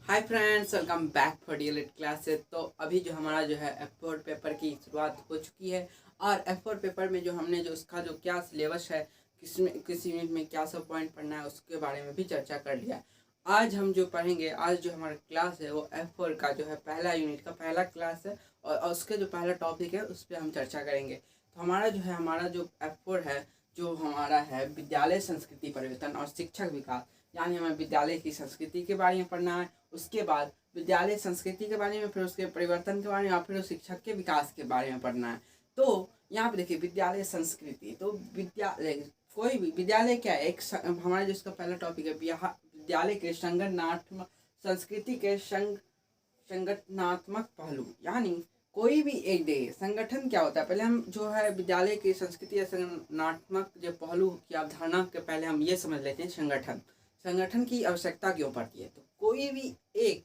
Hi friends, welcome back for DElEd classes. तो अभी जो हमारा जो है F4 पेपर की शुरुआत हो चुकी है और F4 पेपर में जो हमने जो उसका जो क्या सिलेबस है, किस यूनिट में क्या सब पॉइंट पढ़ना है उसके बारे में भी चर्चा कर लिया। आज हम जो पढ़ेंगे, आज जो हमारा क्लास है वो F4 का जो है पहला यूनिट का पहला क्लास है और उसके जो पहला टॉपिक है उस पर हम चर्चा करेंगे। तो हमारा जो F4 है, जो हमारा है विद्यालय संस्कृति परिवर्तन और शिक्षक विकास, यानी हमें विद्यालय की संस्कृति के बारे में पढ़ना है। उसके बाद विद्यालय संस्कृति के बारे में, फिर उसके परिवर्तन के बारे में और फिर उस शिक्षक के विकास के बारे में पढ़ना है। तो यहाँ पे देखिए विद्यालय संस्कृति, तो विद्यालय कोई भी विद्यालय क्या है, हमारा जो इसका पहला टॉपिक है विद्यालय के संगठनात्मक संस्कृति के संगठनात्मक पहलू, यानी कोई भी एक दे संगठन क्या होता है। पहले हम जो है विद्यालय की संस्कृति या संगठनात्मक जो पहलू की अवधारणा के पहले हम ये समझ लेते हैं संगठन की आवश्यकता क्यों पड़ती है। तो कोई भी एक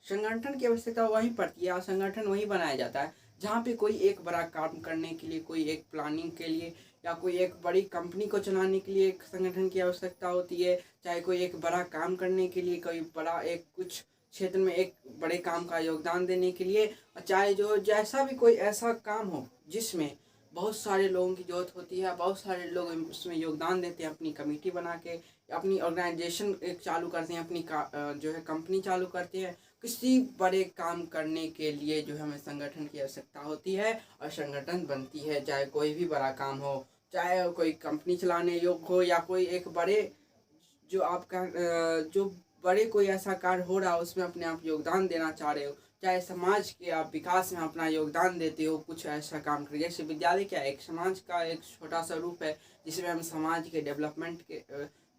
संगठन की आवश्यकता वहीं पड़ती है और संगठन वहीं बनाया जाता है जहाँ पे कोई एक बड़ा काम करने के लिए, कोई एक प्लानिंग के लिए या कोई एक बड़ी कंपनी को चलाने के लिए एक संगठन की आवश्यकता होती है। चाहे कोई एक बड़ा काम करने के लिए, कोई बड़ा एक कुछ क्षेत्र में एक बड़े काम का योगदान देने के लिए, और चाहे जो जैसा भी कोई ऐसा काम हो जिसमें बहुत सारे लोगों की ज़रूरत होती है, बहुत सारे लोग उसमें योगदान देते हैं, अपनी कमेटी बना के अपनी ऑर्गेनाइजेशन एक चालू करते हैं, अपनी जो है कंपनी चालू करते हैं। किसी बड़े काम करने के लिए जो हमें संगठन की आवश्यकता होती है और संगठन बनती है। चाहे कोई भी बड़ा काम हो, चाहे कोई कंपनी चलाने योग्य हो या कोई एक बड़े जो आपका जो बड़े कोई ऐसा कार्य हो रहा हो उसमें अपने आप योगदान देना चाह रहे हो, चाहे समाज के आप विकास में अपना योगदान देते हो, कुछ ऐसा काम करिए। जैसे विद्यालय क्या है, एक समाज का एक छोटा सा रूप है जिसमें हम समाज के डेवलपमेंट के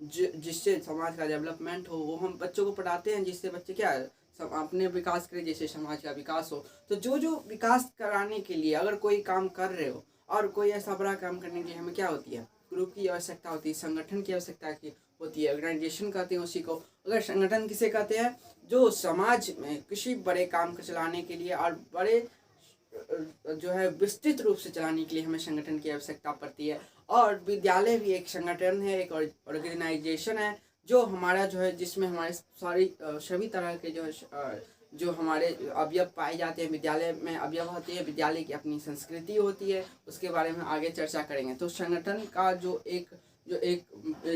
जिससे समाज का डेवलपमेंट हो वो हम बच्चों को पढ़ाते हैं, जिससे बच्चे क्या सब अपने विकास करें, जैसे समाज का विकास हो। तो जो विकास कराने के लिए अगर कोई काम कर रहे हो और कोई ऐसा बड़ा काम करने के लिए हमें क्या होती है, ग्रुप की आवश्यकता होती है, संगठन की आवश्यकता की होती है, ऑर्गेनाइजेशन कहते हैं उसी को। अगर संगठन किसे कहते हैं, जो समाज में किसी बड़े काम को चलाने के लिए और बड़े जो है विस्तृत रूप से चलाने के लिए हमें संगठन की आवश्यकता पड़ती है। और विद्यालय भी एक संगठन है, एक ऑर्गेनाइजेशन है जो हमारा जो है, जिसमें हमारे सभी तरह के जो हमारे अवयव पाए जाते हैं। विद्यालय में अवयव होते हैं, विद्यालय की अपनी संस्कृति होती है, उसके बारे में आगे चर्चा करेंगे। तो संगठन का जो एक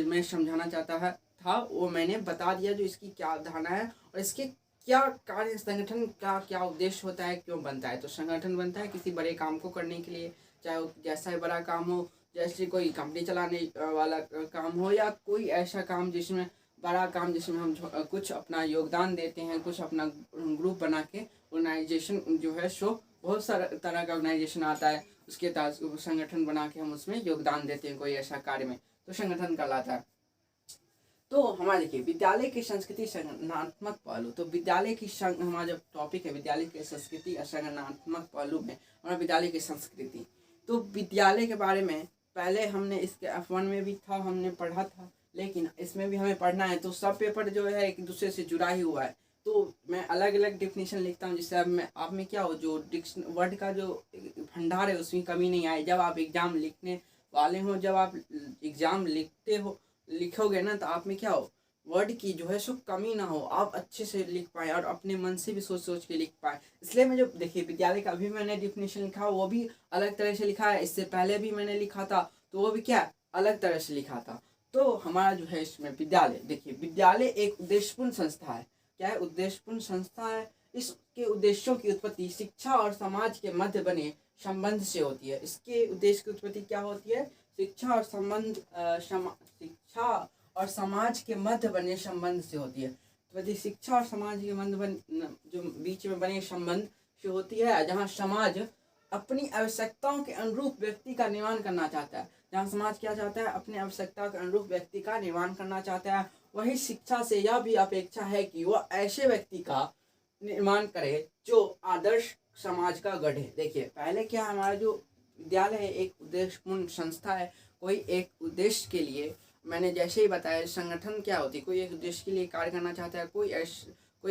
मैं समझाना चाहता है था वो मैंने बता दिया, जो इसकी क्या अवधारणा है और इसके क्या कार्य, संगठन का क्या उद्देश्य होता है, क्यों बनता है। तो संगठन बनता है किसी बड़े काम को करने के लिए, चाहे वो जैसा ही बड़ा काम हो, जैसे कोई कंपनी चलाने वाला काम हो या कोई ऐसा काम जिसमें बड़ा काम जिसमें हम कुछ अपना योगदान देते हैं, कुछ अपना ग्रुप बना के ऑर्गेनाइजेशन जो है सो बहुत सारा तरह का ऑर्गेनाइजेशन आता है, उसके तहत संगठन बना के हम उसमें योगदान देते हैं कोई ऐसा कार्य में, तो संगठन कहलाता है। तो हमारे देखिए विद्यालय की संस्कृति संगठनात्मक पहलू, तो विद्यालय की हमारा जो टॉपिक है विद्यालय की संस्कृति और संगठनात्मक पहलू में हमारा विद्यालय की संस्कृति। तो विद्यालय के बारे में पहले हमने इसके F1 में भी था, हमने पढ़ा था, लेकिन इसमें भी हमें पढ़ना है। तो सब पेपर जो है एक दूसरे से जुड़ा ही हुआ है, तो मैं अलग अलग डिफिनीशन लिखता हूँ जिससे आप में क्या हो, जो वर्ड का जो भंडार है उसमें कमी नहीं आए। जब आप एग्ज़ाम लिखने वाले हो, जब आप एग्ज़ाम लिखोगे ना, तो आप में क्या हो, वर्ड की जो है सो कमी ना हो, आप अच्छे से लिख पाए और अपने मन से भी सोच सोच के लिख पाए। इसलिए मैं जो देखिए विद्यालय का अभी मैंने डिफिनेशन लिखा वो भी अलग तरह से लिखा है, इससे पहले भी मैंने लिखा था तो वो भी क्या अलग तरह से लिखा था। तो हमारा जो है इसमें विद्यालय, देखिए विद्यालय एक उद्देश्यपूर्ण संस्था है। क्या है, उद्देश्यपूर्ण संस्था है। इसके उद्देश्यों की उत्पत्ति शिक्षा और समाज के मध्य बने संबंध से होती है। इसके उद्देश्य की उत्पत्ति क्या होती है, शिक्षा और समाज के मध्य बने संबंध से होती है। तो यदि शिक्षा और समाज के मध्य जो बीच में बने संबंध से होती है, जहाँ समाज अपनी आवश्यकताओं के अनुरूप व्यक्ति का निर्माण करना चाहता है, जहाँ समाज क्या चाहता है, अपनी आवश्यकताओं के अनुरूप व्यक्ति का निर्माण करना चाहता है, वही शिक्षा से यह भी अपेक्षा है कि वह ऐसे व्यक्ति का निर्माण करे जो आदर्श समाज का गढ़े। देखिए पहले क्या, हमारा जो विद्यालय है एक उद्देश्यपूर्ण संस्था है, कोई एक उद्देश्य के लिए, मैंने जैसे ही बताया संगठन क्या होती है, कोई एक उद्देश्य के लिए कार्य करना चाहता है, कोई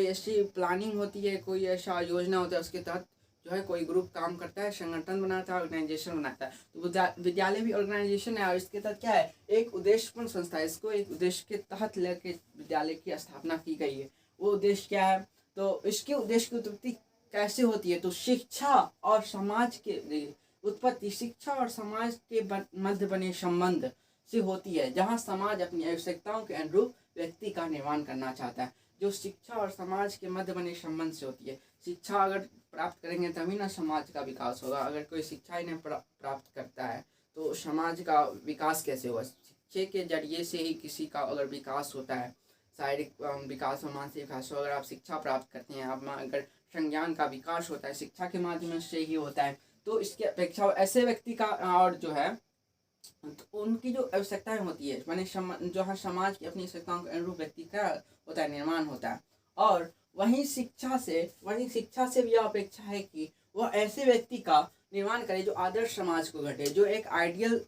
ऐसी प्लानिंग होती है, कोई ऐसा योजना होता है, उसके तहत जो है कोई ग्रुप काम करता है, संगठन बनाता है, ऑर्गेनाइजेशन बनाता है। तो विद्यालय भी ऑर्गेनाइजेशन है और इसके तहत क्या है, एक उद्देश्यपूर्ण संस्था है। इसको एक उद्देश्य के तहत लेके विद्यालय की स्थापना की गई है। वो उद्देश्य क्या है? तो इसके उद्देश्य की उत्पत्ति कैसे होती है? तो शिक्षा और समाज के उत्पत्ति शिक्षा और समाज के मध्य बने संबंध से होती है, जहाँ समाज अपनी आवश्यकताओं के अनुरूप व्यक्ति का निर्माण करना चाहता है। जो शिक्षा और समाज के मध्य बने संबंध से होती है। शिक्षा अगर प्राप्त करेंगे तभी ना समाज का विकास होगा। अगर कोई शिक्षा ही नहीं प्राप्त करता है तो समाज का विकास कैसे होगा? शिक्षा के जरिए से ही किसी का अगर विकास होता है, शारीरिक विकास और मानसिक विकास हो। अगर आप शिक्षा प्राप्त करते हैं, आप अगर संज्ञान का विकास होता है शिक्षा के माध्यम से ही होता है। तो इसकी अपेक्षा ऐसे व्यक्ति का और जो है तो उनकी जो आवश्यकताएं होती है माने जो है समाज की अपनी आवश्यकताओं के अनुरूप व्यक्ति का होता है, निर्माण होता है। और वहीं शिक्षा से भी यह अपेक्षा है कि वह ऐसे व्यक्ति का निर्माण करे जो आदर्श समाज को गढ़े, जो एक आइडियल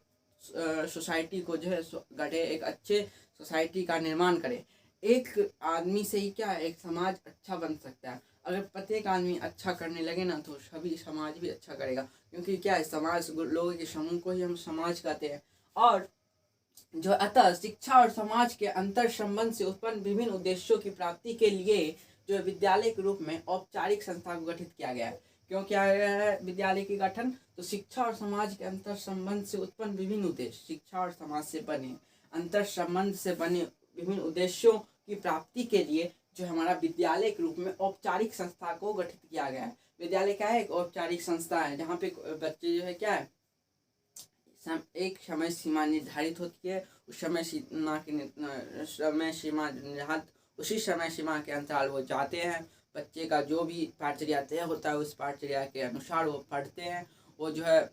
सोसाइटी को जो है गढ़े, एक अच्छे सोसाइटी का निर्माण करे। एक आदमी से ही क्या है एक समाज अच्छा बन सकता है। अगर प्रत्येक आदमी अच्छा करने लगे ना तो सभी समाज भी अच्छा करेगा, क्योंकि क्या है समाज लोगों के समूह को ही हम समाज कहते हैं। और जो अतः शिक्षा और समाज के अंतर संबंध से उत्पन्न विभिन्न उद्देश्यों की प्राप्ति के लिए जो विद्यालय के रूप में औपचारिक संस्था को गठित किया गया है। क्यों किया गया है विद्यालय के गठन? तो शिक्षा और समाज के अंतर संबंध से उत्पन्न विभिन्न उद्देश्य, शिक्षा और समाज से बने अंतर संबंध से बने विभिन्न उद्देश्यों की प्राप्ति के लिए जो हमारा विद्यालय के रूप में औपचारिक संस्था को गठित किया गया है। विद्यालय क्या है? एक औपचारिक संस्था है जहाँ पे बच्चे जो है क्या है एक समय सीमा निर्धारित होती है। उस समय सीमा निर्धारित उसी समय सीमा के अंतराल वो जाते हैं। बच्चे का जो भी पाठचर्या तय होता है उस पाठचर्या के अनुसार वो पढ़ते हैं। वो जो है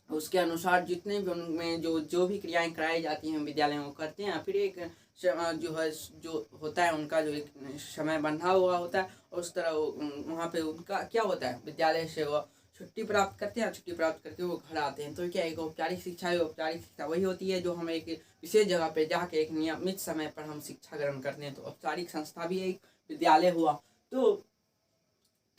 उसके अनुसार जितने भी उनमें जो भी क्रियाएं कराई जाती हैं विद्यालय में वो करते हैं। फिर एक जो है जो होता है उनका जो एक समय बंधा हुआ होता है और उस तरह वहाँ पे उनका क्या होता है विद्यालय से वो छुट्टी प्राप्त करते हैं। छुट्टी प्राप्त करके वो घर आते हैं। तो क्या एक औपचारिक शिक्षा है? औपचारिक शिक्षा वही होती है जो हम एक विशेष जगह पे जाके एक नियमित समय पर हम शिक्षा ग्रहण करते हैं। तो औपचारिक संस्था भी एक विद्यालय हुआ। तो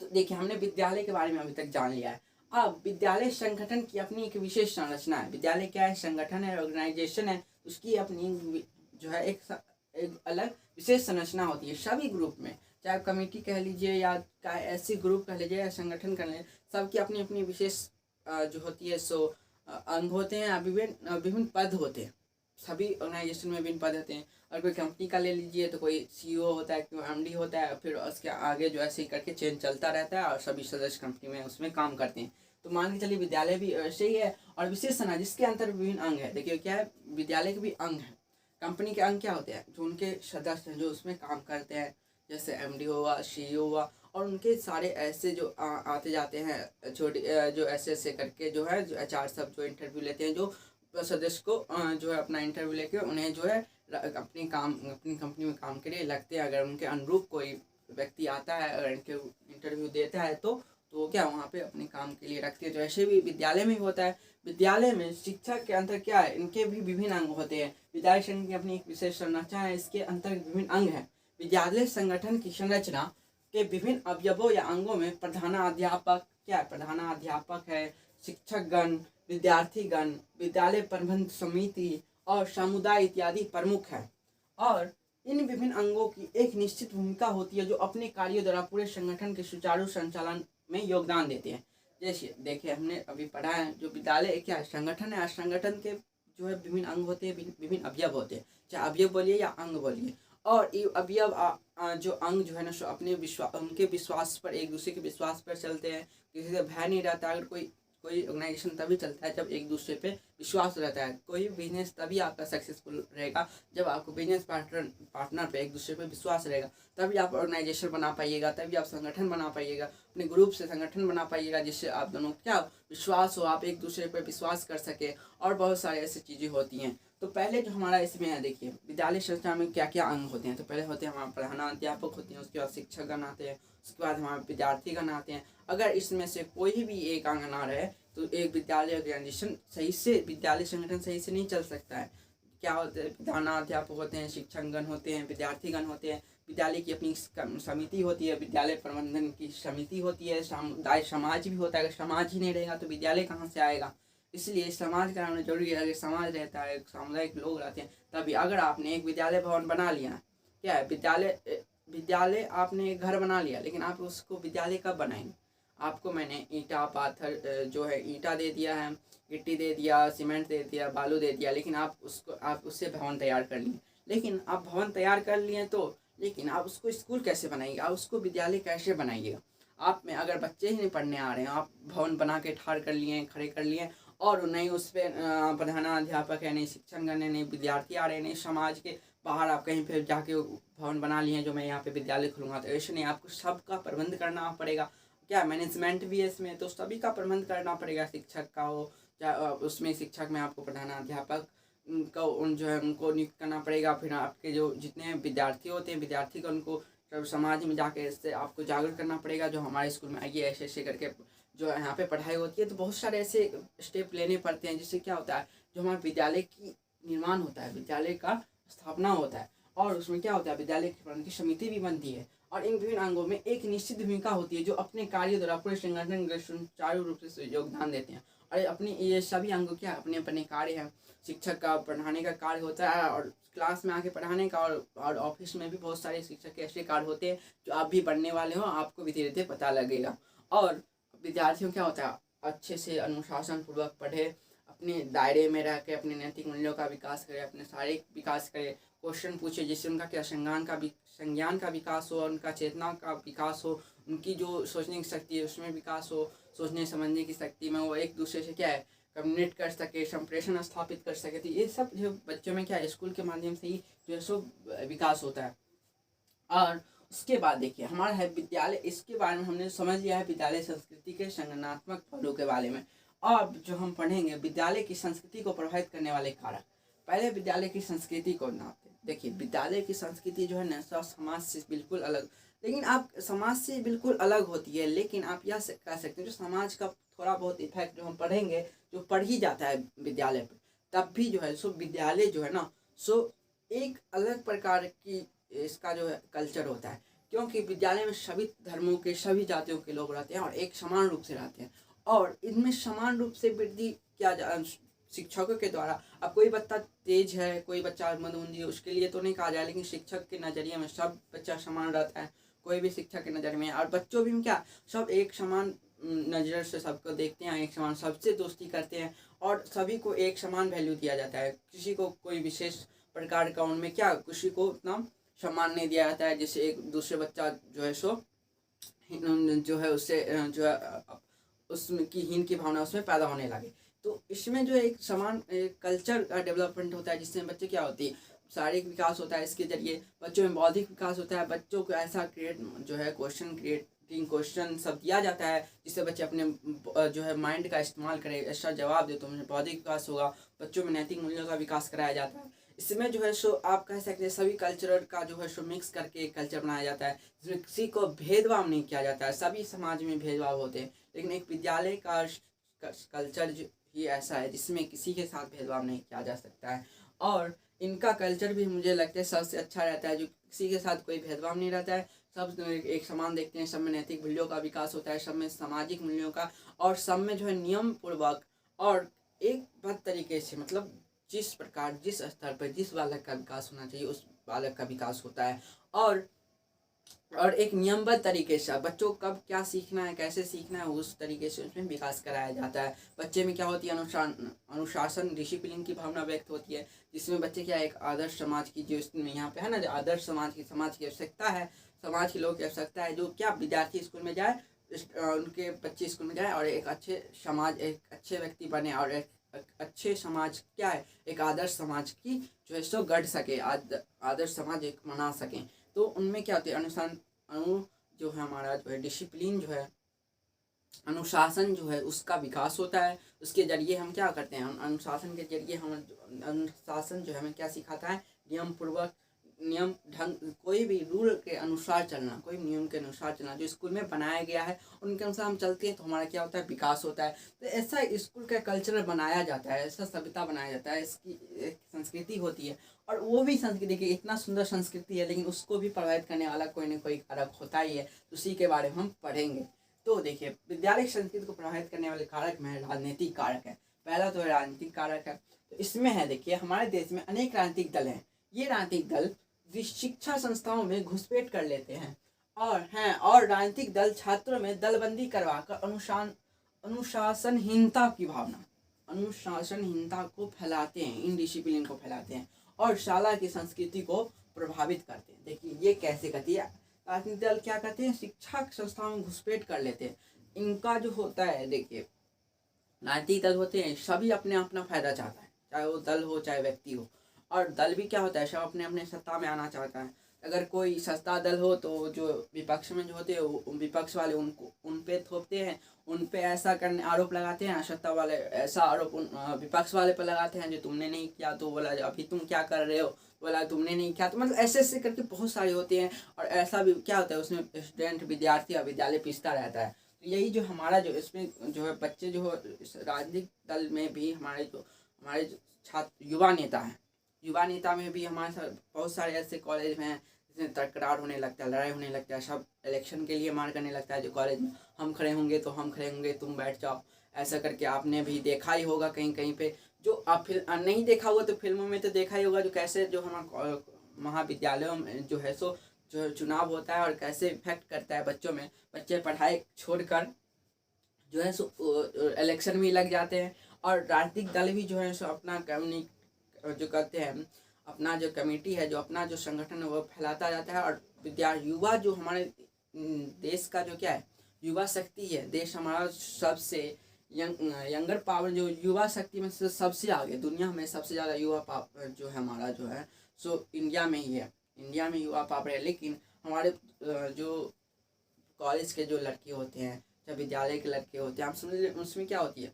देखिए हमने विद्यालय के बारे में अभी तक जान लिया है। अब विद्यालय संगठन की अपनी एक विशेष संरचना है। विद्यालय क्या है? संगठन है, ऑर्गेनाइजेशन है। उसकी अपनी जो है एक अलग विशेष संरचना होती है सभी ग्रुप में, चाहे कमेटी कह लीजिए या ऐसी ग्रुप कह लीजिए या संगठन कह लीजिए, सबकी अपनी अपनी विशेष जो होती है सो अंग होते हैं, विभिन्न पद होते हैं। सभी ऑर्गेनाइजेशन में विभिन्न पद होते हैं। और कोई कंपनी का ले लीजिए तो कोई CEO होता है, कोई MD होता है, फिर उसके आगे जो ऐसे ही करके चेंज चलता रहता है और सभी सदस्य कंपनी में उसमें काम करते हैं। तो मान के चलिए विद्यालय भी ऐसे ही है। और विशेष संरचना जिसके अंतर विभिन्न अंग है। देखिए क्या है विद्यालय के भी अंग है। कंपनी के अंग क्या होते हैं? जो उनके सदस्य हैं जो उसमें काम करते हैं, जैसे MD हुआ, CEO हुआ, और उनके सारे ऐसे जो आते जाते हैं छोटे जो ऐसे करके जो है जो HR सब जो इंटरव्यू लेते हैं, जो सदस्य को जो है अपना इंटरव्यू लेके उन्हें जो है अपनी कंपनी में काम के लिए लगते हैं। अगर उनके अनुरूप कोई व्यक्ति आता है अगर इनके इंटरव्यू देता है तो वो क्या वहाँ पे अपने काम के लिए रखते हैं। तो ऐसे भी विद्यालय में होता है। विद्यालय में शिक्षा के अंतर क्या है? इनके भी विभिन्न अंग होते हैं। विद्यालय संगठन की अपनी एक विशेष संरचना है, इसके अंतर विभिन्न अंग हैं। विद्यालय संगठन की संरचना के विभिन्न अवयवों या अंगों में प्रधानाध्यापक क्या है? प्रधानाध्यापक है, शिक्षकगण, विद्यार्थीगण, विद्यालय प्रबंध समिति और समुदाय इत्यादि प्रमुख है। और इन विभिन्न अंगों की एक निश्चित भूमिका होती है जो अपने कार्यों द्वारा पूरे संगठन के सुचारू संचालन में योगदान देते हैं। जैसे देखिए हमने अभी पढ़ा है जो विद्यालय क्या है? संगठन है। संगठन के जो है विभिन्न अंग होते हैं, विभिन्न अवयव होते हैं, चाहे अवयव बोलिए या अंग बोलिए। और ये अवयव जो अंग जो है ना सो अपने उनके विश्वास पर, एक दूसरे के विश्वास पर चलते हैं। किसी से भय नहीं रहता। अगर कोई ऑर्गेनाइजेशन तभी चलता है जब एक दूसरे पे विश्वास रहता है। कोई बिजनेस तभी आपका सक्सेसफुल रहेगा जब आपको बिजनेस पार्टनर पे एक दूसरे पे विश्वास रहेगा। तभी आप ऑर्गेनाइजेशन बना पाइएगा, तभी आप संगठन बना पाइएगा, अपने ग्रुप से संगठन बना पाइएगा जिससे आप दोनों क्या विश्वास हो, आप एक दूसरे पर विश्वास कर सके। और बहुत सारी ऐसी चीज़ें होती हैं। तो पहले जो हमारा इसमें है देखिए विद्यालय संस्था में क्या क्या अंग होते हैं। तो पहले होते हैं हमारे प्रधानाध्यापक होते हैं, उसके बाद शिक्षकगण आते हैं, उसके बाद हमारे विद्यार्थीगण आते हैं। अगर इसमें से कोई भी एक अंग ना रहे तो एक विद्यालय ऑर्गेनाइजेशन सही से, विद्यालय संगठन सही से नहीं चल सकता है। क्या होते हैं? प्रधानाध्यापक होते हैं, शिक्षकगण होते हैं, विद्यार्थीगण होते हैं, विद्यालय की अपनी समिति होती है, विद्यालय प्रबंधन की समिति होती है, समुदाय समाज भी होता है। अगर समाज ही नहीं रहेगा तो विद्यालय कहाँ से आएगा? इसलिए समाज का होना जरूरी है। अगर समाज रहता है, सामुदायिक लोग रहते हैं तभी। अगर आपने एक विद्यालय भवन बना लिया, क्या है विद्यालय आपने एक घर बना लिया, लेकिन आप उसको विद्यालय कब बनाएंगे? आपको मैंने ईंटा पाथर जो है ईंटा दे दिया है, गिट्टी दे दिया, सीमेंट दे दिया, बालू दे दिया, लेकिन आप उससे भवन तैयार कर लिए। लेकिन आप भवन तैयार कर लिए तो, लेकिन आप उसको स्कूल कैसे बनाइए, आप उसको विद्यालय कैसे बनाइएगा? आप में अगर बच्चे ही नहीं पढ़ने आ रहे हैं, आप भवन बना के ठाड़ कर लिए, खड़े कर लिए, और नहीं उस पर प्रधानाध्यापक है, नहीं शिक्षकगण है, नहीं विद्यार्थी आ रहे हैं, नहीं समाज के बाहर आप कहीं पे जाके भवन बना लिए हैं जो मैं यहाँ पे विद्यालय खोलूँगा, तो ऐसे नहीं, आपको सबका प्रबंध करना पड़ेगा। क्या मैनेजमेंट भी है इसमें, तो सभी का प्रबंध करना पड़ेगा। शिक्षक का हो या उसमें शिक्षक में आपको प्रधानाध्यापक को उन जो है उनको नियुक्त करना पड़ेगा। फिर आपके जो जितने विद्यार्थी होते हैं, विद्यार्थी को उनको जब समाज में जाके इससे आपको जागरूक करना पड़ेगा, जो हमारे स्कूल में आइए ऐसे ऐसे करके जो है यहाँ पे पढ़ाई होती है। तो बहुत सारे ऐसे स्टेप लेने पड़ते हैं, जिससे क्या होता है, जो हमारे विद्यालय की निर्माण होता है, विद्यालय का स्थापना होता है, और उसमें क्या होता है, विद्यालय की प्रबंधन की समिति भी बनती है, और इन विभिन्न अंगों में एक निश्चित भूमिका होती है जो अपने कार्य द्वारा पूरे संगठन के सुचारू रूप से योगदान देते हैं। और अपनी ये सभी अंगों क्या अपने अपने कार्य हैं। शिक्षक का पढ़ाने का कार्य होता है, और क्लास में आके पढ़ाने का, और ऑफिस में भी बहुत सारे शिक्षक के ऐसे कार्य होते हैं जो आप भी पढ़ने वाले हो, आपको भी धीरे धीरे पता लगेगा। और विद्यार्थियों क्या होता है, अच्छे से अनुशासन पूर्वक पढ़े, अपने दायरे में रह के अपने नैतिक मूल्यों का विकास करे, अपने शारीरिक विकास करे, क्वेश्चन पूछे जिससे उनका क्या संज्ञान का विकास हो, उनका चेतना का विकास हो, उनकी जो सोचने की शक्ति है उसमें विकास हो, सोचने समझने की शक्ति में वो एक दूसरे से क्या है कम्युनिकेट कर सके, संप्रेषण स्थापित कर सके। तो ये सब जो बच्चों में क्या है स्कूल के माध्यम से ही जो है सो विकास होता है। और उसके बाद देखिए हमारा है विद्यालय, इसके बारे में हमने समझ लिया है विद्यालय संस्कृति के संगठनात्मक पहलू के बारे में। अब जो हम पढ़ेंगे विद्यालय की संस्कृति को प्रभावित करने वाले कारक। पहले विद्यालय की संस्कृति को नापते हैं। देखिए विद्यालय की संस्कृति जो है ना समाज से बिल्कुल अलग, लेकिन आप समाज से बिल्कुल अलग होती है, लेकिन आप यह कह सकते हैं जो समाज का थोड़ा बहुत इफेक्ट जो हम पढ़ेंगे जो पढ़ ही जाता है विद्यालय पर, तब भी जो है सो विद्यालय जो है ना सो एक अलग प्रकार की इसका जो है कल्चर होता है, क्योंकि विद्यालय में सभी धर्मों के सभी जातियों के लोग रहते हैं और एक समान रूप से रहते हैं, और इनमें समान रूप से वृद्धि किया शिक्षकों के द्वारा। अब कोई बच्चा तेज है, कोई बच्चा मंदबुद्धि है, उसके लिए तो नहीं कहा जाए, लेकिन शिक्षक के नज़रिए में सब बच्चा समान रहता है, कोई भी शिक्षक के नज़र में। और बच्चों भी क्या सब एक समान नज़र से सबको देखते हैं, एक समान सबसे दोस्ती करते हैं, और सभी को एक समान वैल्यू दिया जाता है। किसी को कोई विशेष प्रकार का उनमें क्या किसी को उतना सम्मान नहीं दिया जाता है, जैसे एक दूसरे बच्चा जो है सो जो है उससे जो है उसमें की हीन की भावना उसमें पैदा होने लगे। तो इसमें जो एक समान कल्चर का डेवलपमेंट होता है, जिससे बच्चे क्या होती है शारीरिक विकास होता है, इसके जरिए बच्चों में बौद्धिक विकास होता है। बच्चों को ऐसा जो है क्वेश्चन सब दिया जाता है जिससे बच्चे अपने जो है माइंड का इस्तेमाल करें, ऐसा जवाब दे तो उनमें बौद्धिक विकास होगा। बच्चों में नैतिक मूल्यों का विकास कराया जाता है। इसमें जो है सो आप कह सकते हैं सभी कल्चर का जो है सो मिक्स करके एक कल्चर बनाया जाता है, जिसमें किसी को भेदभाव नहीं किया जाता है। सभी समाज में भेदभाव होते हैं, लेकिन एक विद्यालय का कल्चर ही ऐसा है जिसमें किसी के साथ भेदभाव नहीं किया जा सकता है। और इनका कल्चर भी मुझे लगता है सबसे अच्छा रहता है, जो किसी के साथ कोई भेदभाव नहीं रहता है, सब एक समान देखते हैं, सब में नैतिक मूल्यों का विकास होता है, सब में सामाजिक मूल्यों का, और सब में जो है नियम पूर्वक और एक बद तरीके से, मतलब जिस प्रकार जिस स्तर पर जिस बालक का विकास होना चाहिए उस बालक का विकास होता है। और एक नियमबद्ध तरीके से बच्चों को कब क्या सीखना है, कैसे सीखना है, उस तरीके से उसमें विकास कराया जाता है। बच्चे में क्या होती है अनुशासन डिसिप्लिन की भावना व्यक्त होती है, जिसमें बच्चे क्या एक आदर्श समाज की जो यहाँ पे है ना, जो आदर्श समाज की आवश्यकता है, समाज के लोग की आवश्यकता है, जो क्या विद्यार्थी स्कूल में जाए, उनके बच्चे स्कूल में जाए और एक अच्छे समाज एक अच्छे व्यक्ति बने, और एक अच्छे समाज क्या है एक आदर्श समाज की जो है सो गढ़ सके, आदर्श समाज एक बना सकें। तो उनमें क्या होती है जो है हमारा जो है डिसिप्लिन जो है अनुशासन जो है उसका विकास होता है। उसके जरिए हम क्या करते हैं, अनुशासन के जरिए हम अनुशासन जो है हमें क्या सिखाता है, नियम ढंग कोई भी रूल के अनुसार चलना, कोई नियम के अनुसार चलना जो स्कूल में बनाया गया है उनके अनुसार हम चलते हैं तो हमारा क्या होता है विकास होता है। तो ऐसा स्कूल का कल्चर बनाया जाता है, ऐसा सभ्यता बनाया जाता है, इसकी एक संस्कृति होती है। और वो भी संस्कृति की इतना सुंदर संस्कृति है, लेकिन उसको भी प्रभावित करने वाला कोई ना कोई कारक होता ही है, उसी के बारे में हम पढ़ेंगे। तो देखिए विद्यालय संस्कृति को प्रभावित करने वाले कारक में राजनीतिक कारक है। पहला तो राजनीतिक कारक है, तो इसमें है देखिए हमारे देश में अनेक राजनीतिक दल हैं। ये राजनीतिक दल शिक्षा संस्थाओं में घुसपैठ कर लेते हैं और राजनीतिक दल छात्रों में दलबंदी करवाकर अनुशासनहीनता को फैलाते हैं, इनडिसिप्लिन को फैलाते हैं और शाला की संस्कृति को प्रभावित करते हैं। देखिए ये कैसे करती है, राजनीतिक दल क्या करते हैं, शिक्षा संस्थाओं में घुसपैठ कर लेते हैं। इनका जो होता है, देखिए राजनीतिक दल होते हैं, सभी अपने अपना फायदा चाहता है, चाहे वो दल हो चाहे व्यक्ति हो। और दल भी क्या होता है, सब अपने अपने सत्ता में आना चाहता है। अगर कोई सत्ता दल हो तो जो विपक्ष में जो होते हैं विपक्ष वाले उनको उन पे थोपते हैं, उन पे ऐसा करने आरोप लगाते हैं, सत्ता वाले ऐसा आरोप विपक्ष वाले पर लगाते हैं जो तुमने नहीं किया, तो बोला अभी तुम क्या कर रहे हो, बोला तुमने नहीं किया, तो मतलब ऐसे ऐसे करके बहुत सारे होते हैं। और ऐसा भी क्या होता है, उसमें स्टूडेंट विद्यार्थी या विद्यालय पिसता रहता है। तो यही जो हमारा जो इसमें जो है बच्चे जो राजनीतिक दल में भी हमारे जो छात्र युवा नेता में भी हमारे साथ बहुत सारे ऐसे कॉलेज में हैं जिसमें तकरार होने लगता है, लड़ाई होने लगता है, सब इलेक्शन के लिए मार करने लगता है। जो कॉलेज में हम खड़े होंगे तो हम खड़े होंगे, तुम बैठ जाओ, ऐसा करके आपने भी देखा ही होगा कहीं कहीं पे। जो आप नहीं देखा होगा तो फिल्मों में तो देखा ही होगा, जो कैसे जो हमारे महाविद्यालयों में जो है सो जो चुनाव होता है और कैसे इफेक्ट करता है बच्चों में। बच्चे पढ़ाई छोड़कर जो है सो इलेक्शन में लग जाते हैं। और राजनीतिक दल भी जो है सो अपना जो करते हैं, अपना जो कमेटी है, जो अपना जो संगठन है वो फैलाता जाता है। और युवा जो हमारे देश का जो क्या है, युवा शक्ति है, देश हमारा सबसे यंगर पावर जो युवा शक्ति में से सबसे आगे, दुनिया में सबसे ज़्यादा युवा पावर जो है हमारा जो है सो इंडिया में ही है, इंडिया में युवा पावर है। लेकिन हमारे जो कॉलेज के जो लड़के होते हैं, जब विद्यालय के लड़के होते हैं, आप समझ लीजिए उसमें क्या होती है,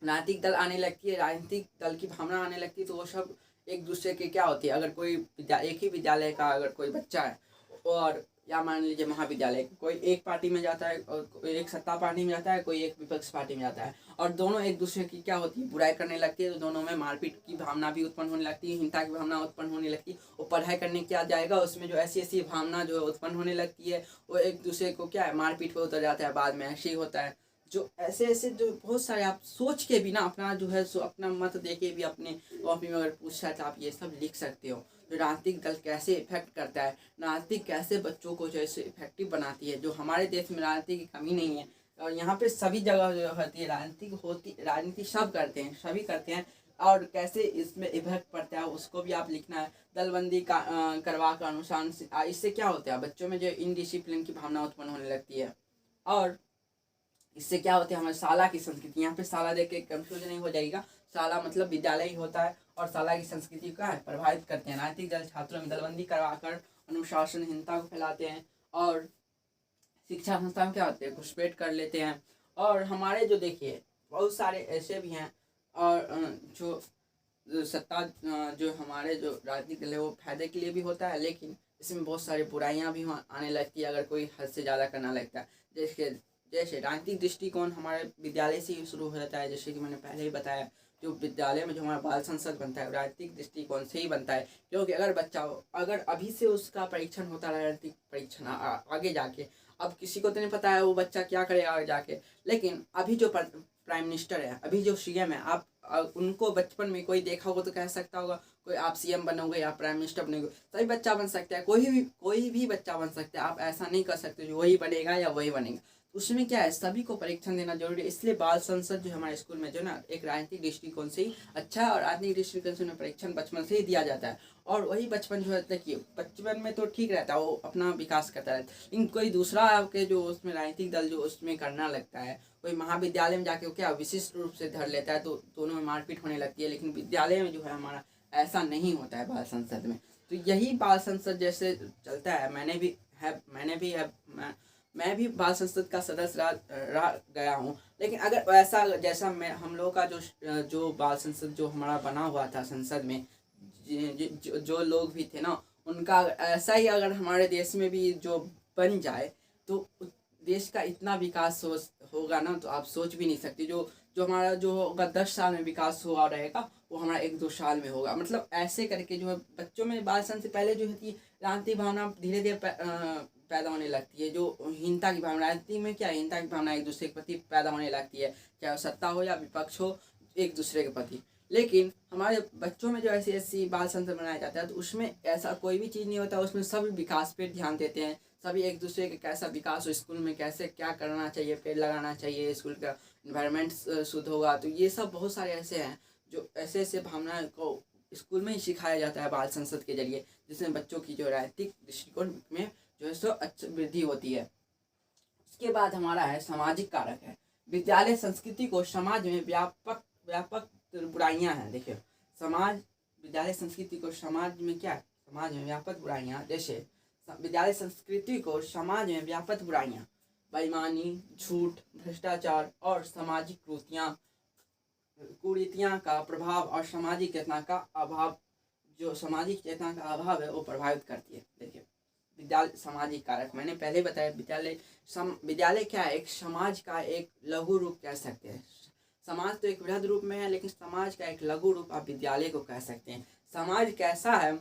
राजनीतिक दल आने लगती है, राजनीतिक दल की भावना आने लगती है, तो वो सब एक दूसरे के क्या होती है। अगर कोई एक ही विद्यालय का अगर कोई बच्चा है और या मान लीजिए महाविद्यालय, कोई एक पार्टी में जाता है और कोई एक सत्ता पार्टी में जाता है, कोई एक विपक्ष पार्टी में जाता है, और दोनों एक दूसरे की क्या होती है, बुराई करने लगती है, तो दोनों में मारपीट की भावना भी उत्पन्न होने लगती है, हिंसा की भावना उत्पन्न होने लगती है। वो पढ़ाई करने क्या जाएगा, उसमें जो ऐसी ऐसी भावना जो उत्पन्न होने लगती है, वो एक दूसरे को क्या है मारपीट पर उतर जाता है, बाद में ऐसे ही होता है। जो ऐसे ऐसे जो बहुत सारे आप सोच के भी ना अपना जो है सो अपना मत दे के भी अपने कॉपी में अगर पूछा है तो आप ये सब लिख सकते हो। जो राजनीतिक दल कैसे इफेक्ट करता है, राजनीति कैसे बच्चों को जैसे इफेक्टिव बनाती है। जो हमारे देश में राजनीति की कमी नहीं है, और यहाँ पे सभी जगह जो होती है राजनीति सब करते हैं, सभी करते हैं। और कैसे इसमें इफेक्ट पड़ता है उसको भी आप लिखना है। दलबंदी का करवा कर अनुशासन इससे क्या होता है, बच्चों में जो इनडिसिप्लिन की भावना उत्पन्न होने लगती है। और इससे क्या होता है, हमारे शाला की संस्कृति, यहाँ पे शाला देख के कंफ्यूजन नहीं हो जाएगा, शाला मतलब विद्यालय ही होता है। और शाला की संस्कृति का प्रभावित करते हैं। राजनीतिक दल छात्रों में दलबंदी करवाकर अनुशासनहीनता को फैलाते हैं और शिक्षा संस्था में क्या होते हैं, घुसपैठ कर लेते हैं। और हमारे जो देखिए बहुत सारे ऐसे भी हैं, और जो सत्ता जो हमारे जो राजनीतिक दल है वो फायदे के लिए भी होता है, लेकिन इसमें बहुत सारी बुराइयां भी आने लगती है अगर कोई हद से ज़्यादा करना लगता है। जैसे राजनीतिक दृष्टिकोण हमारे विद्यालय से ही शुरू हो जाता है। जैसे कि मैंने पहले ही बताया, जो विद्यालय में जो हमारा बाल संसद बनता है राजनीतिक दृष्टिकोण से ही बनता है। क्योंकि अगर अभी से उसका परीक्षण होता है, राजनीतिक परीक्षण आगे जाके, अब किसी को तो नहीं पता है वो बच्चा क्या करेगा आगे जाके, लेकिन अभी जो प्राइम मिनिस्टर है, अभी जो सीएम है, आप उनको बचपन में कोई देखा होगा तो कह सकता होगा कोई आप सीएम बनोगे या प्राइम मिनिस्टर बनोगे। सभी बच्चा बन सकता है, कोई भी बच्चा बन सकता है। आप ऐसा नहीं कर सकते जो वही बनेगा या वही बनेगा। उसमें क्या है, सभी को परीक्षण देना जरूरी है। इसलिए बाल संसद जो हमारे स्कूल में जो ना एक राजनीतिक दृष्टिकोण से ही अच्छा है, और राजनीतिक दृष्टिकोण से परीक्षण बचपन से ही दिया जाता है। और वही बचपन जो है, देखिए बचपन में तो ठीक रहता है, वो अपना विकास करता रहता है। लेकिन कोई दूसरा के जो उसमें राजनीतिक दल जो उसमें करना लगता है, कोई महाविद्यालय में जाके क्या विशिष्ट रूप से धर लेता है, तो दोनों में मारपीट होने लगती है। लेकिन विद्यालय में जो है हमारा ऐसा नहीं होता है बाल संसद में। तो यही बाल संसद जैसे चलता है, मैं भी बाल संसद का सदस्य रह गया हूँ। लेकिन अगर ऐसा जैसा हम लोग का जो बाल संसद जो हमारा बना हुआ था संसद में, जो लोग भी थे ना, उनका ऐसा ही अगर हमारे देश में भी जो बन जाए तो देश का इतना विकास होगा ना, तो आप सोच भी नहीं सकते। जो हमारा जो होगा 10 साल में विकास हुआ रहेगा, वो हमारा 1-2 साल में होगा। मतलब ऐसे करके जो है बच्चों में बाल संसद से पहले जो होती है राजनीतिक भावना धीरे धीरे पैदा होने लगती है। जो हीनता की भावना, राजनीति में क्या हीनता की भावना एक दूसरे के प्रति पैदा होने लगती है, चाहे सत्ता हो या विपक्ष हो, एक दूसरे के प्रति। लेकिन हमारे बच्चों में जो ऐसी ऐसी बाल संसद बनाया जाता है तो उसमें ऐसा कोई भी चीज़ नहीं होता, उसमें सभी विकास पे ध्यान देते हैं, सभी एक दूसरे के कैसा विकास हो, स्कूल में कैसे क्या करना चाहिए, पेड़ लगाना चाहिए, स्कूल का इन्वायरमेंट शुद्ध होगा, तो ये सब बहुत सारे ऐसे हैं जो ऐसे ऐसे भावना को स्कूल में ही सिखाया जाता है बाल संसद के जरिए, जिसमें बच्चों की जो राजनीतिक दृष्टिकोण में जो है सो अच्छा वृद्धि होती है। उसके बाद हमारा है सामाजिक कारक है। विद्यालय संस्कृति को समाज में व्यापक व्यापक बुराइयां हैं। देखिए समाज विद्यालय संस्कृति को समाज में क्या है? समाज में व्यापक बुराइयां, जैसे विद्यालय संस्कृति को समाज में व्यापक बुराइयां, बेईमानी, झूठ, भ्रष्टाचार और सामाजिक कुरीतियां का प्रभाव और सामाजिक चेतना का अभाव, जो सामाजिक चेतना का अभाव है वो प्रभावित करती है। देखिए विद्यालय सामाजिक कारक मैंने पहले बताया, विद्यालय क्या है? एक समाज का एक लघु रूप कह सकते हैं। समाज तो एक वृहद रूप में है, लेकिन समाज का एक लघु रूप आप विद्यालय को कह सकते हैं। समाज कैसा है,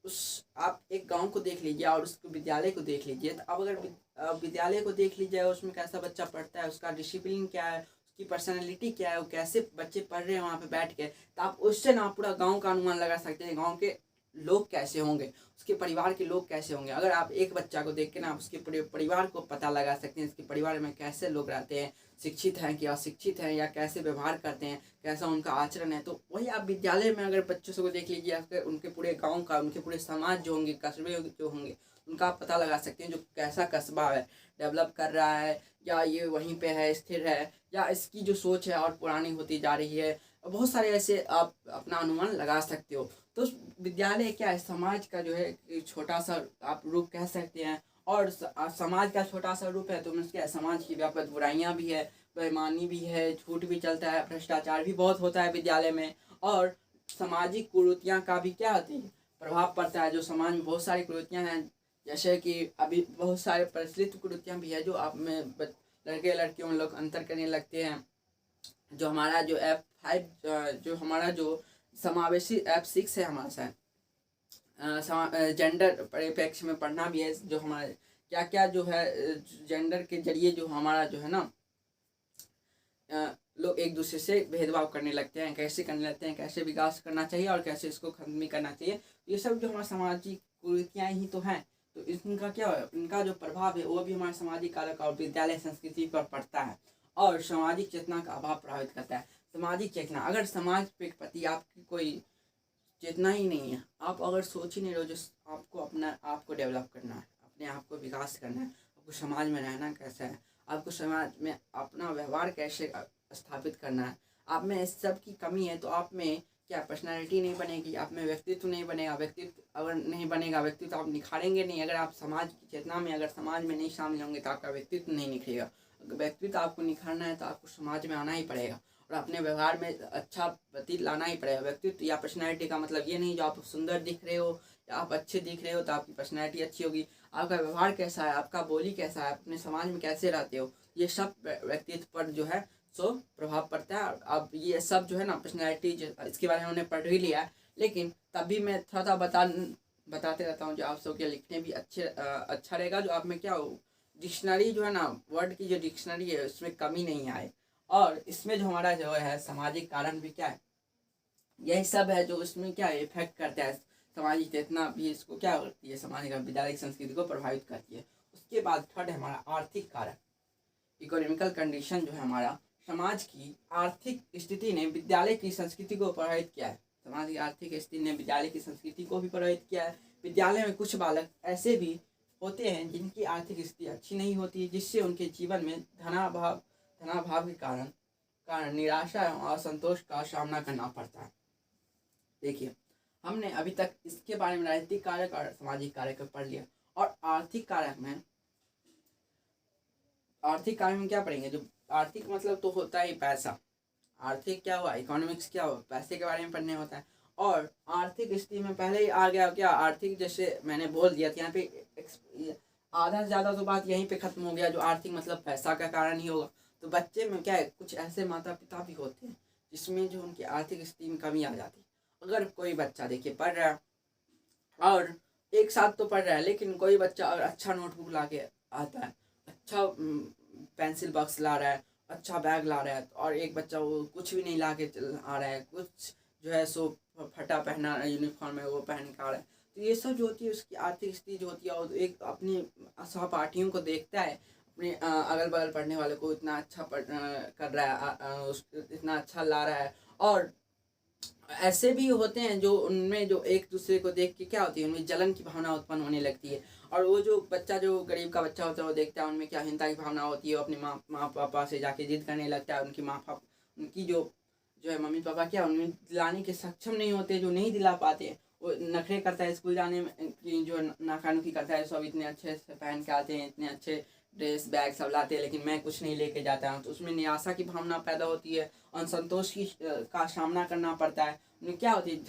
उस आप एक गांव को देख लीजिए और उसको विद्यालय को देख लीजिए, तो अब अगर विद्यालय को देख लीजिए उसमें कैसा बच्चा पढ़ता है, उसका डिसिप्लिन क्या है, उसकी पर्सनैलिटी क्या है, वो कैसे बच्चे पढ़ रहे हैं वहाँ पे बैठ के, तो आप उससे ना पूरा गाँव का अनुमान लगा सकते हैं गाँव के लोग कैसे होंगे, उसके परिवार के लोग कैसे होंगे। अगर आप एक बच्चा को देख के ना उसके पूरे परिवार को पता लगा सकते हैं, इसके परिवार में कैसे लोग रहते हैं, शिक्षित हैं कि अशिक्षित हैं, या कैसे व्यवहार करते हैं, कैसा उनका आचरण है। तो वही आप विद्यालय में अगर बच्चों को देख लीजिए, अगर उनके पूरे गांव का, उनके पूरे समाज जो होंगे, कस्बे जो होंगे, उनका आप पता लगा सकते हैं जो कैसा कस्बा है, डेवलप कर रहा है या ये वहीं पे है, स्थिर है, या इसकी जो सोच है और पुरानी होती जा रही है। बहुत सारे ऐसे आप अपना अनुमान लगा सकते हो। तो विद्यालय क्या है? समाज का जो है छोटा सा आप रूप कह सकते हैं, और समाज का छोटा सा रूप है तो उसमें क्या है? समाज की व्यापक बुराइयां भी है, बेईमानी भी है, झूठ भी चलता है, भ्रष्टाचार भी बहुत होता है विद्यालय में, और सामाजिक कुरीतियां का भी क्या होती है? प्रभाव पड़ता है। जो समाज में बहुत सारी कुरीतियां हैं, जैसे कि अभी बहुत सारे प्रचलित कुरीतियां भी है जो आप में लड़के लड़कियों में लोग अंतर करने लगते हैं। जो हमारा जो F5 जो हमारा जो समावेशी F6 है हमारे साथ, जेंडर परिप्रेक्ष्य में पढ़ना भी है, जो हमारा क्या क्या जो है जेंडर के जरिए जो हमारा जो है ना लोग एक दूसरे से भेदभाव करने लगते हैं, कैसे करने लगते हैं, कैसे विकास करना चाहिए और कैसे इसको खत्म भी करना चाहिए। ये सब जो हमारा सामाजिक कुरीतियाँ ही तो हैं। तो इनका क्या है? इनका जो प्रभाव है वो भी हमारे सामाजिक कारक और विद्यालय संस्कृति पर पड़ता है, और सामाजिक चेतना का अभाव प्रभावित करता है। सामाजिक चेतना, अगर समाज के प्रति आपकी कोई चेतना ही नहीं है, आप अगर सोच ही नहीं रहे हो जो आपको अपना आप को डेवलप करना है, अपने आप को विकास करना है, आपको समाज में रहना कैसा है, आपको समाज में अपना व्यवहार कैसे स्थापित करना है, आप में इस सब की कमी है, तो आप में क्या पर्सनालिटी नहीं बनेगी, आप में व्यक्तित्व नहीं बनेगा। व्यक्तित्व अगर नहीं बनेगा, व्यक्तित्व आप निखारेंगे नहीं। अगर आप समाज की चेतना में, अगर समाज में नहीं शामिल होंगे तो आपका व्यक्तित्व नहीं निखरेगा। अगर व्यक्तित्व आपको निखारना है तो आपको समाज में आना ही पड़ेगा और अपने व्यवहार में अच्छा व्यतीत लाना ही पड़ेगा। व्यक्तित्व या पर्सनैलिटी का मतलब ये नहीं जो आप सुंदर दिख रहे हो या आप अच्छे दिख रहे हो तो आपकी पर्सनैलिटी अच्छी होगी। आपका व्यवहार कैसा है, आपका बोली कैसा है, अपने समाज में कैसे रहते हो, ये सब व्यक्तित्व पर जो है सो प्रभाव पड़ता है। अब ये सब जो है ना पर्सनैलिटी, इसके बारे में हमने पढ़ ही लिया है, लेकिन तभी मैं थोड़ा सा बताते रहता हूँ जो आप सबके लिखने भी अच्छा रहेगा। जो आप में क्या हो, डिक्शनरी जो है ना, वर्ड की जो डिक्शनरी है उसमें कमी नहीं आए। और इसमें जो हमारा जो है सामाजिक कारण भी क्या है, यही सब है जो इसमें क्या इफेक्ट करता है। सामाजिक चेतना भी इसको क्या करती है, सामाजिक विद्यालय संस्कृति को प्रभावित करती है। उसके बाद थर्ड है हमारा आर्थिक कारक। इकोनॉमिकल कंडीशन जो है हमारा, समाज की आर्थिक स्थिति ने विद्यालय की संस्कृति को प्रभावित किया है। समाज की आर्थिक स्थिति ने विद्यालय की संस्कृति को भी प्रभावित किया है। विद्यालय में कुछ बालक ऐसे भी होते हैं जिनकी आर्थिक स्थिति अच्छी नहीं होती, जिससे उनके जीवन में धनाभाव के कारण निराशा एवं असंतोष का सामना करना पड़ता है। देखिए हमने अभी तक इसके बारे में राजनीतिक कारक और सामाजिक कारक पढ़ लिया, और आर्थिक कारक में क्या पढ़ेंगे? जो आर्थिक मतलब तो होता ही पैसा। आर्थिक क्या हुआ, इकोनॉमिक्स क्या हुआ, पैसे के बारे में पढ़ने होता है। और आर्थिक स्थिति में पहले ही आ गया क्या, आर्थिक, जैसे मैंने बोल दिया था यहाँ पे आधा से ज़्यादा तो बात यहीं पे खत्म हो गया। जो आर्थिक मतलब पैसा का कारण ही होगा। तो बच्चे में क्या है, कुछ ऐसे माता पिता भी होते हैं जिसमें जो उनकी आर्थिक स्थिति में कमी आ जाती है। अगर कोई बच्चा देखिए पढ़ रहा है और एक साथ तो पढ़ रहा है, लेकिन कोई बच्चा अगर अच्छा नोटबुक ला के आता है, अच्छा पेंसिल बॉक्स ला रहा है, अच्छा बैग ला रहा है, और एक बच्चा वो कुछ भी नहीं ला के आ रहा है, कुछ जो है सो फटा पहना यूनिफॉर्म है वो पहन के आ रहा है। तो ये सब जो होती है उसकी आर्थिक स्थिति जो होती है और एक अपनी सहपाठियों को देखता है, अपने अगल बगल पढ़ने वाले को इतना अच्छा कर रहा है, इतना अच्छा ला रहा है। और ऐसे भी होते हैं जो उनमें जो एक दूसरे को देख के क्या होती है, उनमें जलन की भावना उत्पन्न होने लगती है। और वो जो बच्चा जो गरीब का बच्चा होता है वो देखता है उनमें क्या हीनता की भावना होती है, वो अपने माँ पापा से जाके जिद करने लगता है। उनकी माँ पापा, उनकी जो है मम्मी पापा क्या उन्हें दिलाने के सक्षम नहीं होते, जो नहीं दिला पाते। वो नखरे करता है स्कूल जाने में की जो नाकानुकी करता है, सब इतने अच्छे से पहन के आते हैं, इतने अच्छे ड्रेस बैग सब लाते हैं, लेकिन मैं कुछ नहीं लेके जाता हूँ। तो उसमें निराशा की भावना पैदा होती है, असंतोष की का सामना करना पड़ता है। उन्हें क्या होती है,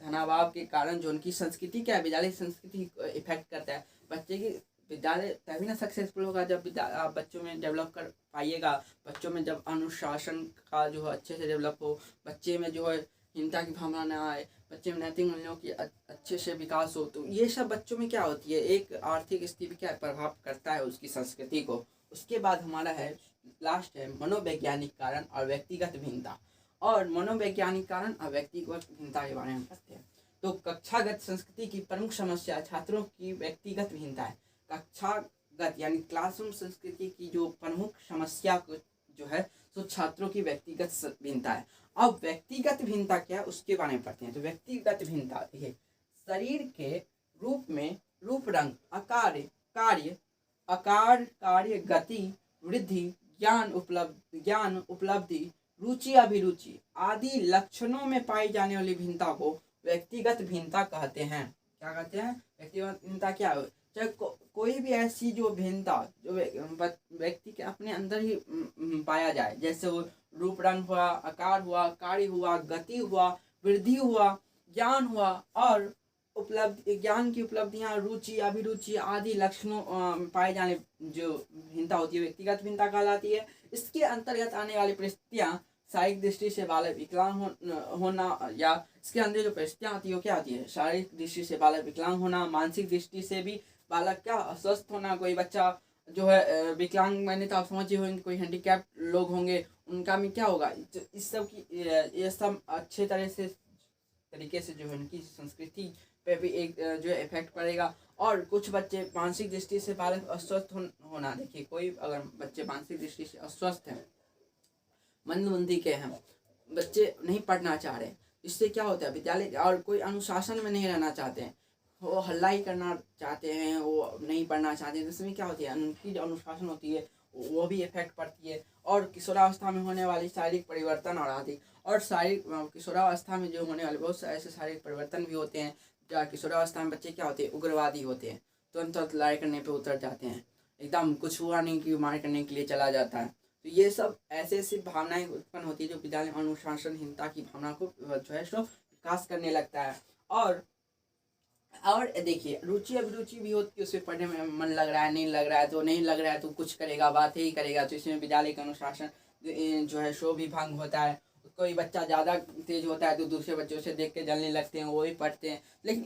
धनाभाव के कारण जो उनकी संस्कृति क्या है, विद्यालय संस्कृति इफेक्ट करता है बच्चे की। विद्यालय तभी ना सक्सेसफुल होगा जब आप बच्चों में डेवलप कर पाइएगा, बच्चों में जब अनुशासन का जो है अच्छे से डेवलप हो, बच्चे में जो है हिंसा की भावना ना आए, बच्चे में नैतिक मूल्यों की अच्छे से विकास हो। तो ये सब बच्चों में क्या होती है, एक आर्थिक स्थिति क्या प्रभाव करता है उसकी संस्कृति को। उसके बाद हमारा है लास्ट है मनोवैज्ञानिक कारण और व्यक्तिगत भिन्नता। और मनोवैज्ञानिक कारण और व्यक्तिगत भिन्नता के बारे में पढ़ते हैं। तो कक्षागत संस्कृति की प्रमुख समस्या छात्रों की व्यक्तिगत भिन्नता है। कक्षागत यानी क्लासरूम संस्कृति की जो प्रमुख समस्या जो है तो छात्रों की व्यक्तिगत भिन्नता है। अब व्यक्तिगत भिन्नता क्या है उसके बारे में पढ़ते हैं। तो व्यक्तिगत भिन्नता देखिए, शरीर के रूप में रूप रंग आकार कार्य गति वृद्धि ज्ञान उपलब्धि रुचि अभिरुचि आदि लक्षणों में पाई जाने वाली भिन्नता को व्यक्तिगत भिन्नता कहते हैं। क्या कहते हैं, व्यक्तिगत भिन्नता क्या है, चाहे कोई भी ऐसी जो भिन्नता जो व्यक्ति के अपने अंदर ही पाया जाए, जैसे वो रूप रंग हुआ, आकार हुआ, कार्य हुआ, गति हुआ, वृद्धि हुआ, ज्ञान हुआ और उपलब्धि ज्ञान की उपलब्धियां, रुचि अभिरुचि आदि लक्षणों पाए जाने जो भिन्नता होती है व्यक्तिगत भिन्नता कहलाती है। इसके अंतर्गत आने वाली परिस्थितियां शारीरिक दृष्टि से बालक विकलांग होना, या इसके अंदर जो परिस्थितियां आती है वो क्या आती है, शारीरिक दृष्टि से बालक विकलांग होना, मानसिक दृष्टि से भी बालक क्या अस्वस्थ होना। कोई बच्चा जो है विकलांग, मैंने तो आप समझे होंगे, कोई हैंडीकैप्ड लोग होंगे उनका में क्या होगा, इस सब की ये सब अच्छे तरीके से जो है उनकी संस्कृति पे भी एक जो है इफेक्ट पड़ेगा। और कुछ बच्चे मानसिक दृष्टि से बालक अस्वस्थ होना, देखिए कोई अगर बच्चे मानसिक दृष्टि से अस्वस्थ हैं, मंदबुद्धि के हैं, बच्चे नहीं पढ़ना चाह रहे, इससे क्या होता है विद्यालय और कोई अनुशासन में नहीं रहना चाहते हैं, वो हल्ला ही करना चाहते हैं, वो नहीं पढ़ना चाहते हैं, इसमें क्या होती है उनकी जो अनुशासन होती है वो भी इफेक्ट पड़ती है। और किशोरावस्था में होने वाली शारीरिक परिवर्तन और आदि, और शारीरिक किशोरावस्था में जो होने वाले बहुत सारे ऐसे शारीरिक परिवर्तन भी होते हैं। जहाँ किशोरावस्था में बच्चे क्या होते हैं, उग्रवादी होते हैं, तुरंत लड़ाई करने पे उतर जाते हैं, एकदम कुछ हुआ नहीं कि मार करने के लिए चला जाता है। तो ये सब ऐसे ऐसी भावनाएं उत्पन्न होती है जो विद्यालय अनुशासनहीनता की भावना को जो है सो विकास करने लगता है। और देखिए रुचि अभिरुचि भी होती है, उसमें पढ़ने में मन लग रहा है, नहीं लग रहा है, तो नहीं लग रहा है तो कुछ करेगा, बात ही करेगा, तो इसमें विद्यालय का अनुशासन जो है सो भी भंग होता है। कोई बच्चा ज़्यादा तेज होता है तो दूसरे बच्चों से देख के जलने लगते हैं, वो भी पढ़ते हैं। लेकिन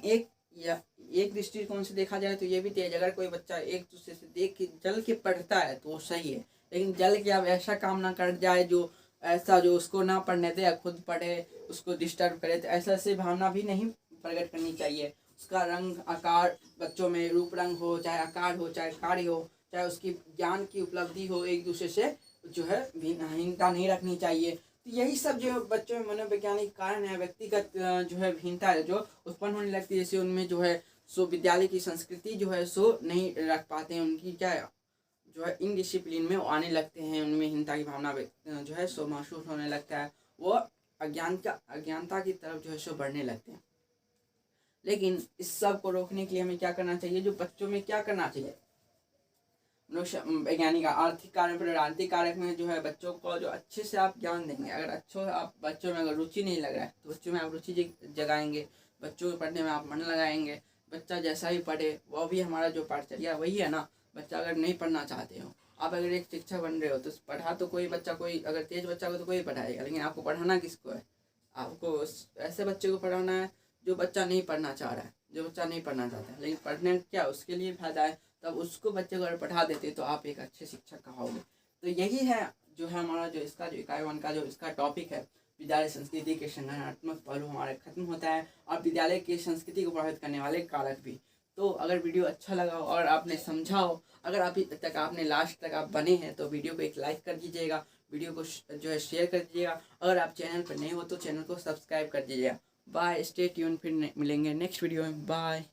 एक दृष्टिकोण से देखा जाए तो ये भी तेज, अगर कोई बच्चा एक दूसरे से देख के जल के पढ़ता है तो वो सही है, लेकिन जल के अब ऐसा काम ना कर जाए जो ऐसा जो उसको ना पढ़ने दे या खुद पढ़े उसको डिस्टर्ब करे, तो ऐसा ऐसी भावना भी नहीं प्रकट करनी चाहिए। उसका रंग आकार, बच्चों में रूप रंग हो, चाहे आकार हो, चाहे कार्य हो, चाहे उसकी ज्ञान की उपलब्धि हो, एक दूसरे से जो है भिन्नता नहीं रखनी चाहिए। तो यही सब जो बच्चों में मनोवैज्ञानिक कारण है, व्यक्तिगत जो है भिन्नता है जो उत्पन्न होने लगती है, जैसे उनमें जो है सो विद्यालय की संस्कृति जो है सो नहीं रख पाते हैं, उनकी क्या है जो है इनडिसिप्लिन में वो आने लगते हैं, उनमें हीनता की भावना जो है सो महसूस होने लगता है, वो अज्ञानता की तरफ जो है सो बढ़ने लगते हैं। लेकिन इस सब को रोकने के लिए हमें क्या करना चाहिए, जो बच्चों में क्या करना चाहिए, वैज्ञानिक आर्थिक कारक पर राजनीतिक कारक में जो है बच्चों को जो अच्छे से आप ज्ञान देंगे, अगर अच्छो आप बच्चों में अगर रुचि नहीं लग रहा है तो बच्चों में आप रुचि जगाएंगे, बच्चों के पढ़ने में आप मन लगाएंगे, बच्चा जैसा ही पढ़े वो भी हमारा जो पाठचर्या वही है ना। बच्चा अगर नहीं पढ़ना चाहते हो, आप अगर एक शिक्षक बन रहे हो तो पढ़ा तो कोई बच्चा, कोई अगर तेज बच्चा को तो कोई पढ़ाएगा, लेकिन आपको पढ़ाना किसको है, आपको ऐसे बच्चे को पढ़ाना है जो बच्चा नहीं पढ़ना चाह रहा है, जो बच्चा नहीं पढ़ना चाहता है, लेकिन पढ़ने क्या उसके लिए फायदा है, तब उसको बच्चे को अगर पढ़ा देते तो आप एक अच्छे शिक्षक कहोगे। तो यही है जो है हमारा जो इसका जो इकाई 1 का जो इसका टॉपिक है। विद्यालय संस्कृति के संगठनात्मक पहलू हमारे खत्म होता है और विद्यालय की संस्कृति को प्रभावित करने वाले कारक भी। तो अगर वीडियो अच्छा लगा हो और आपने समझा हो, अगर अभी तक आपने लास्ट तक आप बने हैं तो वीडियो को एक लाइक कर दीजिएगा, वीडियो को जो है शेयर कर दीजिएगा। अगर आप चैनल पर नए हो तो चैनल को सब्सक्राइब कर दीजिएगा। बाय, स्टे ट्यून, फिर मिलेंगे नेक्स्ट वीडियो में। बाय।